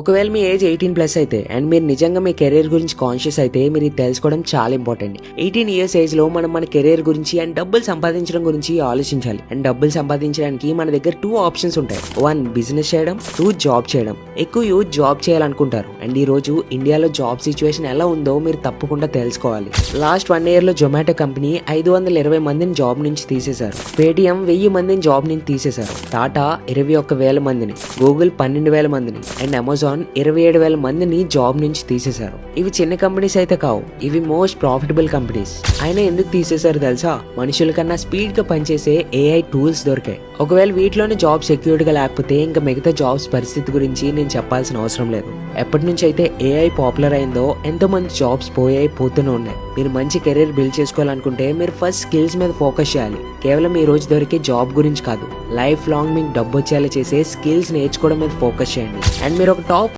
ఒకవేళ మీ ఏజ్ 18+ అయితే అండ్ మీరు నిజంగా మీ కెరీర్ గురించి కాన్షియస్ అయితే మీరు ఇది తెలుసుకోవడం చాలా ఇంపార్టెంట్. 18 ఇయర్స్ ఏజ్ లో మనం మన కెరీర్ గురించి అండ్ డబ్బులు సంపాదించడం గురించి ఆలోచించాలి. అండ్ డబ్బులు సంపాదించడానికి మన దగ్గర 2 ఆప్షన్స్ ఉంటాయి. 1 బిజినెస్ చేయడం, 2 జాబ్ చేయడం. ఎక్కువ యూత్ జాబ్ చేయాలనుకుంటారు అండ్ ఈ రోజు ఇండియాలో జాబ్ సిచ్యువేషన్ ఎలా ఉందో మీరు తప్పకుండా తెలుసుకోవాలి. లాస్ట్ 1 year లో జొమాటో కంపెనీ 520 మందిని జాబ్ నుంచి తీసేశారు. పేటిఎం 1000 మందిని జాబ్ నుంచి తీసేశారు. టాటా 21,000 మందిని, గూగుల్ 12,000 మందిని అండ్ అమెజాన్ 27,000 మందిని జాబ్ నుంచి తీసేశారు. ఇవి చిన్న కంపెనీస్ అయితే కావు, ఇవి మోస్ట్ ప్రాఫిటబుల్ కంపెనీస్. అయినా ఎందుకు తీసేశారు తెలుసా? మనుషుల కన్నా స్పీడ్ గా పనిచేసే AI టూల్స్ దొరికాయి. ఒకవేళ వీటిలోనే జాబ్ సెక్యూర్డ్ గా లేకపోతే ఇంకా మిగతా జాబ్స్ పరిస్థితి గురించి నేను చెప్పాల్సిన అవసరం లేదు. ఎప్పటి నుంచి అయితే AI పాపులర్ అయిందో ఎంతో మంది జాబ్స్ పోతూనే ఉన్నాయి. మీరు మంచి కెరీర్ బిల్డ్ చేసుకోవాలనుకుంటే మీరు ఫస్ట్ స్కిల్స్ మీద ఫోకస్ చేయాలి. కేవలం ఈ రోజు దొరికే జాబ్ గురించి కాదు, లైఫ్ లాంగ్ మీకు డబ్బు వచ్చేలా చేసే స్కిల్స్ నేర్చుకోవడం మీద ఫోకస్ చేయండి. అండ్ మీరు ఒక టాప్